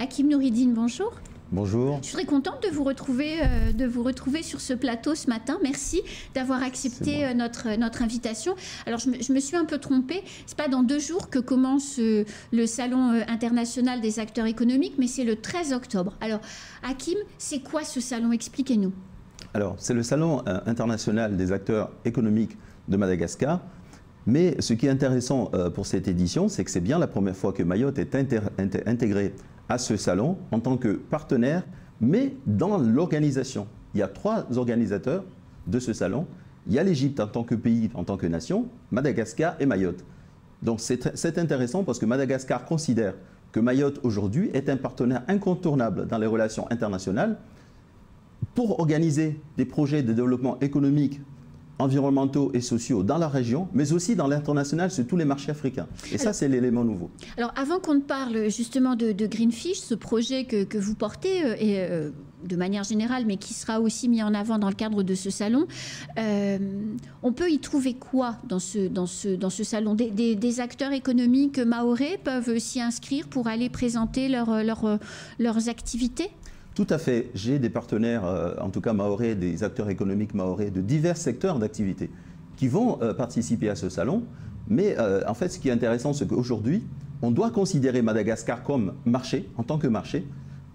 Hakim Nouridine, bonjour. Bonjour. Je suis très contente de vous retrouver sur ce plateau ce matin. Merci d'avoir accepté notre invitation. Alors, je me suis un peu trompée. Ce n'est pas dans 2 jours que commence le Salon international des acteurs économiques, mais c'est le 13 octobre. Alors, Hakim, c'est quoi ce salon? Expliquez-nous. Alors, c'est le Salon international des acteurs économiques de Madagascar. Mais ce qui est intéressant pour cette édition, c'est que c'est bien la première fois que Mayotte est intégrée à ce salon en tant que partenaire, mais dans l'organisation. Il y a 3 organisateurs de ce salon. Il y a l'Égypte en tant que pays, en tant que nation, Madagascar et Mayotte. Donc c'est intéressant parce que Madagascar considère que Mayotte aujourd'hui est un partenaire incontournable dans les relations internationales pour organiser des projets de développement économique, environnementaux et sociaux dans la région, mais aussi dans l'international sur tous les marchés africains. Et ça, c'est l'élément nouveau. Alors, avant qu'on ne parle justement de Greenfish, ce projet que vous portez, de manière générale, mais qui sera aussi mis en avant dans le cadre de ce salon, on peut y trouver quoi dans ce salon? Des acteurs économiques mahorais peuvent s'y inscrire pour aller présenter leurs activités? Tout à fait. J'ai des partenaires, en tout cas mahorais, des acteurs économiques mahorais de divers secteurs d'activité qui vont participer à ce salon. Mais en fait, ce qui est intéressant, c'est qu'aujourd'hui, on doit considérer Madagascar comme marché, en tant que marché.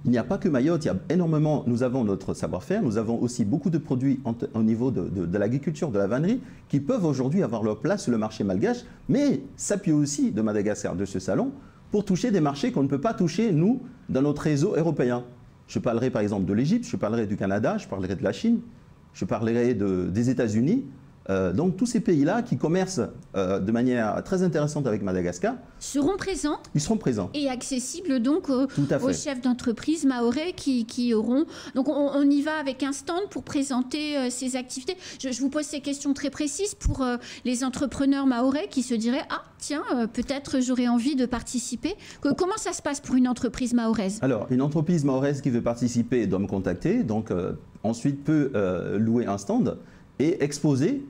Il n'y a pas que Mayotte, il y a énormément, nous avons notre savoir-faire, nous avons aussi beaucoup de produits au niveau de l'agriculture, de la vannerie, qui peuvent aujourd'hui avoir leur place sur le marché malgache, mais s'appuyer aussi de Madagascar, de ce salon, pour toucher des marchés qu'on ne peut pas toucher, nous, dans notre réseau européen. Je parlerai par exemple de l'Égypte, je parlerai du Canada, je parlerai de la Chine, je parlerai des États-Unis. Donc tous ces pays-là qui commercent de manière très intéressante avec Madagascar seront présents. Ils seront présents. Et accessibles donc aux chefs d'entreprise mahorais qui auront... Donc on y va avec un stand pour présenter ces activités. Je vous pose ces questions très précises pour les entrepreneurs mahorais qui se diraient « Ah tiens, peut-être j'aurais envie de participer ». Comment ça se passe pour une entreprise mahoraise? Alors, une entreprise mahoraise qui veut participer doit me contacter, donc ensuite peut louer un stand et exposer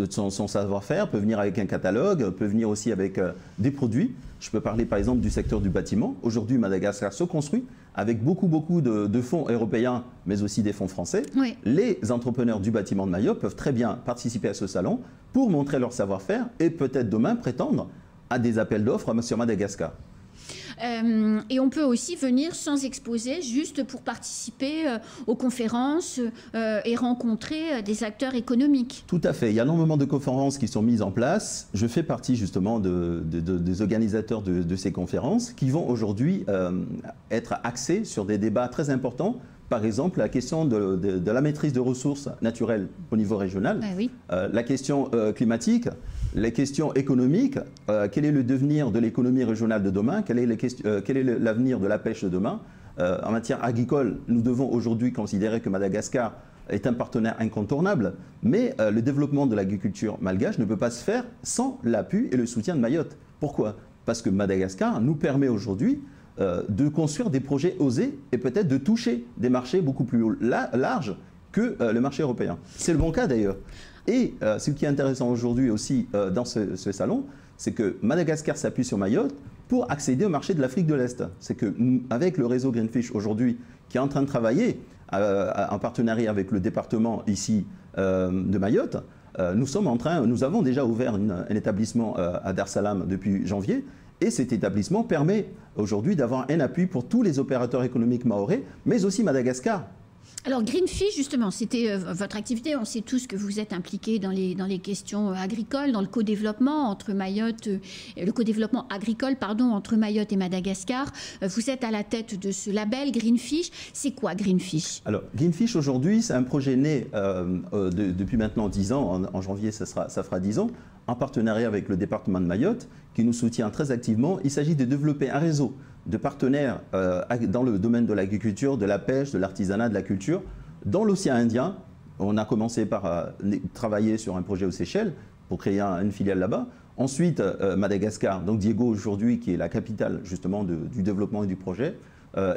son savoir-faire, peut venir avec un catalogue, peut venir aussi avec des produits. Je peux parler par exemple du secteur du bâtiment. Aujourd'hui, Madagascar se construit avec beaucoup de fonds européens, mais aussi des fonds français. Oui. Les entrepreneurs du bâtiment de Mayotte peuvent très bien participer à ce salon pour montrer leur savoir-faire et peut-être demain prétendre à des appels d'offres sur Madagascar. Et on peut aussi venir sans exposer, juste pour participer aux conférences et rencontrer des acteurs économiques. Tout à fait. Il y a énormément de conférences qui sont mises en place. Je fais partie justement des organisateurs de ces conférences qui vont aujourd'hui être axées sur des débats très importants. Par exemple, la question de la maîtrise de ressources naturelles au niveau régional, oui. La question climatique, les questions économiques, quel est le devenir de l'économie régionale de demain, quel est l'avenir de la pêche de demain. En matière agricole, nous devons aujourd'hui considérer que Madagascar est un partenaire incontournable, mais le développement de l'agriculture malgache ne peut pas se faire sans l'appui et le soutien de Mayotte. Pourquoi? Parce que Madagascar nous permet aujourd'hui de construire des projets osés et peut-être de toucher des marchés beaucoup plus larges que le marché européen. C'est le bon cas d'ailleurs. Et ce qui est intéressant aujourd'hui aussi dans ce salon, c'est que Madagascar s'appuie sur Mayotte pour accéder au marché de l'Afrique de l'Est. C'est qu'avec le réseau Greenfish aujourd'hui, qui est en train de travailler en partenariat avec le département ici de Mayotte, nous avons déjà ouvert un établissement à Dar Salam depuis janvier. Et cet établissement permet aujourd'hui d'avoir un appui pour tous les opérateurs économiques mahorais, mais aussi Madagascar. Alors Greenfish, justement, c'était votre activité. On sait tous que vous êtes impliqué dans les questions agricoles, dans le co-développement entre Mayotte, le co-développement agricole, pardon, entre Mayotte et Madagascar. Vous êtes à la tête de ce label Greenfish. C'est quoi Greenfish? Alors Greenfish aujourd'hui, c'est un projet né depuis maintenant 10 ans. En janvier, ça fera 10 ans, en partenariat avec le département de Mayotte, qui nous soutient très activement. Il s'agit de développer un réseau de partenaires dans le domaine de l'agriculture, de la pêche, de l'artisanat, de la culture. Dans l'océan Indien, on a commencé par travailler sur un projet aux Seychelles pour créer une filiale là-bas. Ensuite, Madagascar, donc Diego aujourd'hui, qui est la capitale justement du développement et du projet.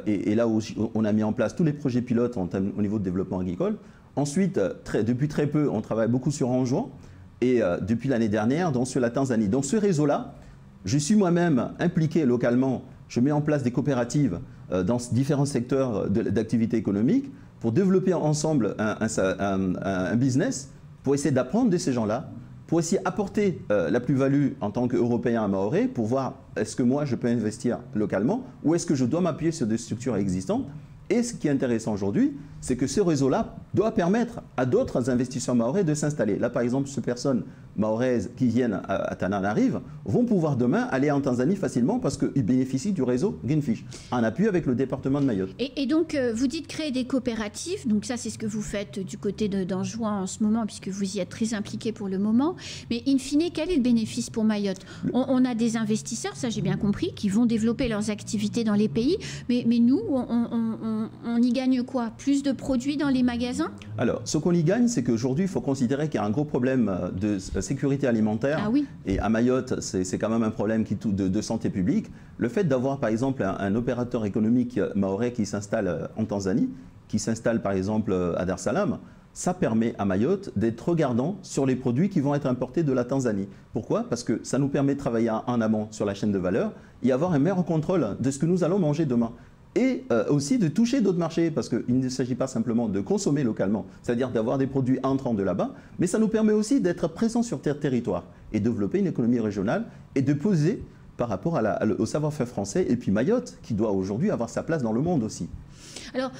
Et là où on a mis en place tous les projets pilotes au niveau de développement agricole. Ensuite, depuis très peu, on travaille beaucoup sur Anjouan. Et depuis l'année dernière, sur la Tanzanie. Dans ce réseau-là, je suis moi-même impliqué localement je mets en place des coopératives dans différents secteurs d'activité économique pour développer ensemble un business, pour essayer d'apprendre de ces gens-là, pour essayer d'apporter la plus-value en tant qu'Européen à Mahorais, pour voir est-ce que moi je peux investir localement ou est-ce que je dois m'appuyer sur des structures existantes. Et ce qui est intéressant aujourd'hui, c'est que ce réseau-là doit permettre à d'autres investisseurs mahorais de s'installer. Là, par exemple, ces personnes mahoraises qui viennent à Tananarive vont pouvoir demain aller en Tanzanie facilement parce qu'ils bénéficient du réseau Greenfish, en appui avec le département de Mayotte. Et donc, vous dites créer des coopératives. Donc ça, c'est ce que vous faites du côté d'Anjouan en ce moment, puisque vous y êtes très impliqué pour le moment. Mais in fine, quel est le bénéfice pour Mayotte? On a des investisseurs, ça j'ai bien compris, qui vont développer leurs activités dans les pays. Mais nous, on y gagne quoi? Plus de produits dans les magasins? Alors, ce qu'on y gagne, c'est qu'aujourd'hui, il faut considérer qu'il y a un gros problème de sécurité alimentaire. Ah oui. Et à Mayotte, c'est quand même un problème de santé publique. Le fait d'avoir, par exemple, un opérateur économique mahorais qui s'installe en Tanzanie, qui s'installe, par exemple, à Dar es Salaam, ça permet à Mayotte d'être regardant sur les produits qui vont être importés de la Tanzanie. Pourquoi? Parce que ça nous permet de travailler en amont sur la chaîne de valeur et avoir un meilleur contrôle de ce que nous allons manger demain. Et aussi de toucher d'autres marchés, parce qu'il ne s'agit pas simplement de consommer localement, c'est-à-dire d'avoir des produits entrant de là-bas, mais ça nous permet aussi d'être présents sur territoire et développer une économie régionale et de poser par rapport au savoir-faire français, et puis Mayotte, qui doit aujourd'hui avoir sa place dans le monde aussi. Alors,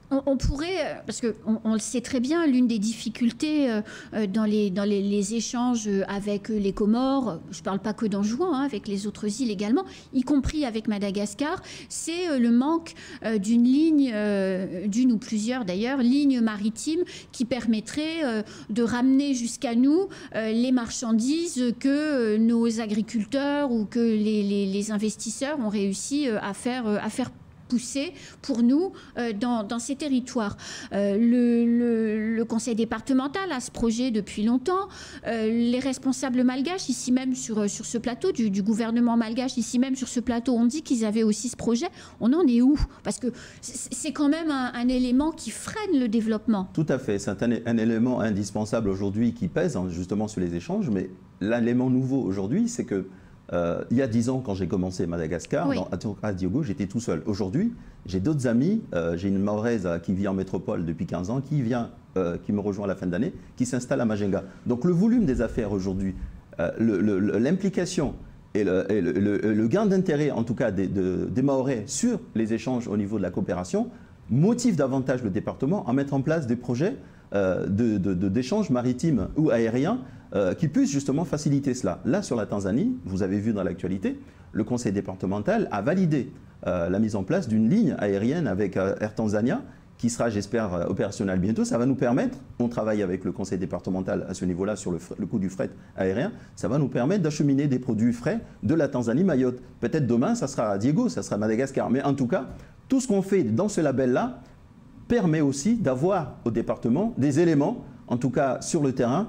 on pourrait, parce qu'on le sait très bien, l'une des difficultés dans les échanges avec les Comores, je ne parle pas que d'Anjouan, avec les autres îles également, y compris avec Madagascar, c'est le manque d'une ligne, d'une ou plusieurs d'ailleurs, lignes maritimes qui permettraient de ramener jusqu'à nous les marchandises que nos agriculteurs ou que les investisseurs ont réussi à faire pousser pour nous dans ces territoires. Le conseil départemental a ce projet depuis longtemps. Les responsables malgaches, ici même sur ce plateau, du gouvernement malgache, ici même sur ce plateau, ont dit qu'ils avaient aussi ce projet. On en est où? Parce que c'est quand même un élément qui freine le développement. Tout à fait. C'est un élément indispensable aujourd'hui qui pèse justement sur les échanges. Mais l'élément nouveau aujourd'hui, c'est que il y a 10 ans, quand j'ai commencé Madagascar, oui, à Diogo, j'étais tout seul. Aujourd'hui, j'ai d'autres amis. J'ai une Mahoraise qui vit en métropole depuis 15 ans, qui me rejoint à la fin d'année, qui s'installe à Majenga. Donc le volume des affaires aujourd'hui, l'implication et le gain d'intérêt, en tout cas des Mahorais sur les échanges au niveau de la coopération, motive davantage le département à mettre en place des projets d'échanges maritimes ou aériens qui puissent justement faciliter cela. Là, sur la Tanzanie, vous avez vu dans l'actualité, le conseil départemental a validé la mise en place d'une ligne aérienne avec Air Tanzania qui sera, j'espère, opérationnelle bientôt. Ça va nous permettre, on travaille avec le conseil départemental à ce niveau-là sur le coût du fret aérien, ça va nous permettre d'acheminer des produits frais de la Tanzanie Mayotte. Peut-être demain, ça sera à Diego, ça sera à Madagascar. Mais en tout cas, tout ce qu'on fait dans ce label-là permet aussi d'avoir au département des éléments, en tout cas sur le terrain,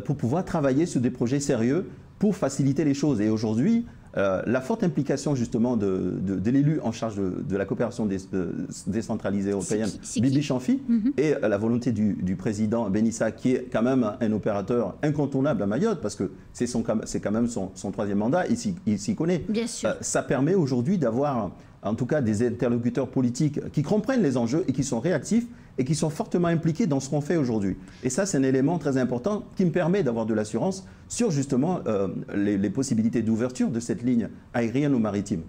pour pouvoir travailler sur des projets sérieux pour faciliter les choses. Et aujourd'hui, la forte implication justement de l'élu en charge de la coopération décentralisée européenne, Bibi Chamfi, et la volonté du président Benissa, qui est quand même un opérateur incontournable à Mayotte, parce que c'est quand même son 3e mandat, il s'y connaît. Bien sûr. Ça permet aujourd'hui d'avoir en tout cas des interlocuteurs politiques qui comprennent les enjeux et qui sont réactifs et qui sont fortement impliqués dans ce qu'on fait aujourd'hui. Et ça, c'est un élément très important qui me permet d'avoir de l'assurance sur justement les possibilités d'ouverture de cette ligne aérienne ou maritime.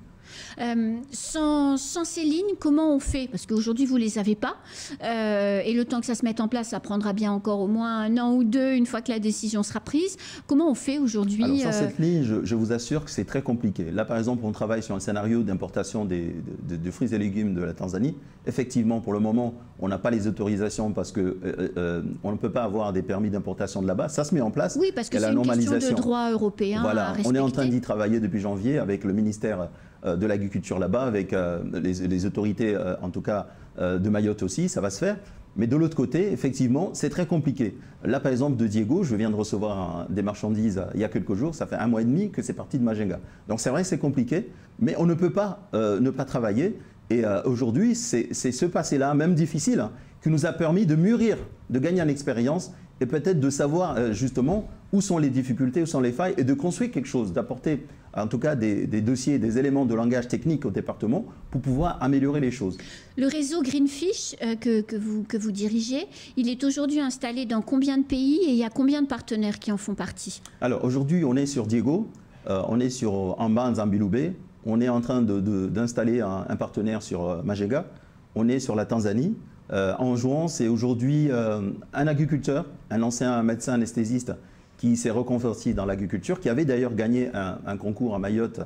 Sans ces lignes, comment on fait? Parce qu'aujourd'hui, vous ne les avez pas. Et le temps que ça se mette en place, ça prendra bien encore au moins 1 an ou 2, une fois que la décision sera prise. Comment on fait aujourd'hui? Alors, sans cette ligne, je vous assure que c'est très compliqué. Là, par exemple, on travaille sur un scénario d'importation de fruits et légumes de la Tanzanie. Effectivement, pour le moment, on n'a pas les autorisations parce qu'on ne peut pas avoir des permis d'importation de là-bas. Ça se met en place. Oui, parce que c'est une question de droit européen à respecter. On est en train d'y travailler depuis janvier avec le ministère de l'agriculture là-bas, avec les autorités, en tout cas de Mayotte aussi, ça va se faire. Mais de l'autre côté, effectivement, c'est très compliqué. Là, par exemple, de Diego, je viens de recevoir des marchandises il y a quelques jours, ça fait 1 mois et demi que c'est parti de Majenga. Donc c'est vrai que c'est compliqué, mais on ne peut pas ne pas travailler. Et aujourd'hui, c'est ce passé-là, même difficile, qui nous a permis de mûrir, de gagner en expérience et peut-être de savoir justement où sont les difficultés, où sont les failles et de construire quelque chose, d'apporter en tout cas des dossiers, des éléments de langage technique au département pour pouvoir améliorer les choses. Le réseau Greenfish que vous dirigez, il est aujourd'hui installé dans combien de pays et il y a combien de partenaires qui en font partie? Alors aujourd'hui, on est sur Diego, on est sur Amba Nzambilube, on est en train d'installer un partenaire sur Majega, on est sur la Tanzanie. En jouant, c'est aujourd'hui un agriculteur, un ancien médecin anesthésiste qui s'est reconverti dans l'agriculture, qui avait d'ailleurs gagné un concours à Mayotte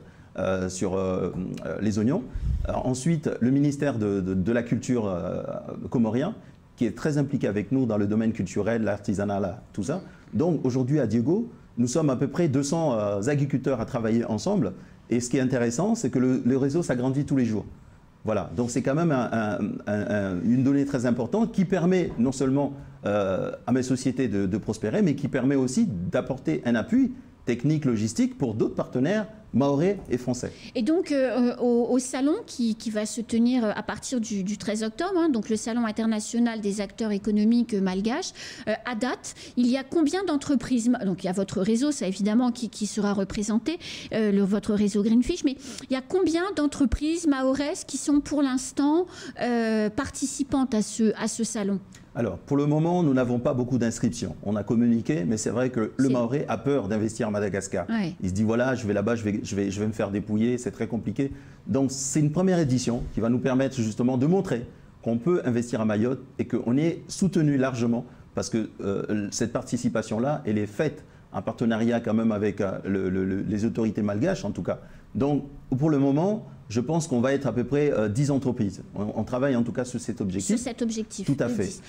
sur les oignons. Ensuite, le ministère de la Culture comorien, qui est très impliqué avec nous dans le domaine culturel, l'artisanat, tout ça. Donc aujourd'hui à Diego, nous sommes à peu près 200 agriculteurs à travailler ensemble. Et ce qui est intéressant, c'est que le réseau s'agrandit tous les jours. Voilà, donc c'est quand même une donnée très importante qui permet non seulement à mes sociétés de prospérer, mais qui permet aussi d'apporter un appui technique, logistique pour d'autres partenaires mahorais et français. Et donc au salon qui va se tenir à partir du 13 octobre, hein, donc le salon international des acteurs économiques malgaches, à date, il y a combien d'entreprises? Donc il y a votre réseau, ça évidemment, qui sera représenté, votre réseau Greenfish, mais il y a combien d'entreprises mahoraises qui sont pour l'instant participantes à ce salon? Alors, pour le moment, nous n'avons pas beaucoup d'inscriptions. On a communiqué, mais c'est vrai que le Mahorais a peur d'investir à Madagascar. Ouais. Il se dit, voilà, je vais là-bas, je vais me faire dépouiller, c'est très compliqué. Donc, c'est une première édition qui va nous permettre justement de montrer qu'on peut investir à Mayotte et qu'on est soutenu largement parce que cette participation-là, elle est faite en partenariat quand même avec les autorités malgaches, en tout cas. Donc, pour le moment, je pense qu'on va être à peu près 10 entreprises. On travaille en tout cas sur cet objectif. Sur cet objectif. Tout à fait.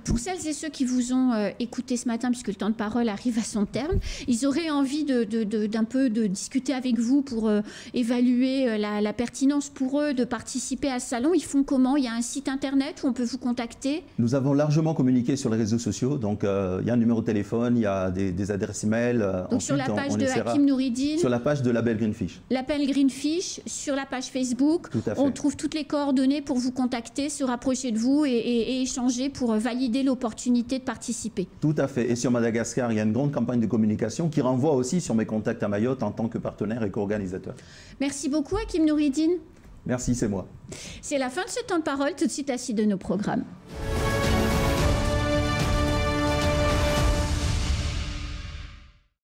Pour celles et ceux qui vous ont écouté ce matin, puisque le temps de parole arrive à son terme, ils auraient envie d'un peu de discuter avec vous pour évaluer la pertinence pour eux de participer à ce salon. Ils font comment? Il y a un site internet où on peut vous contacter? Nous avons largement communiqué sur les réseaux sociaux. Donc, il y a un numéro de téléphone, il y a des adresses email. Donc, ensuite, sur la page de Hakim Nouridine. Sur la page de Label Greenfish. Label Greenfish, sur la page Facebook, on trouve toutes les coordonnées pour vous contacter, se rapprocher de vous et échanger pour valider l'opportunité de participer. Tout à fait. Et sur Madagascar, il y a une grande campagne de communication qui renvoie aussi sur mes contacts à Mayotte en tant que partenaire et co-organisateur. Merci beaucoup, Hakim Nouridine. Merci, c'est moi. C'est la fin de ce temps de parole. Tout de suite, la suite de nos programmes.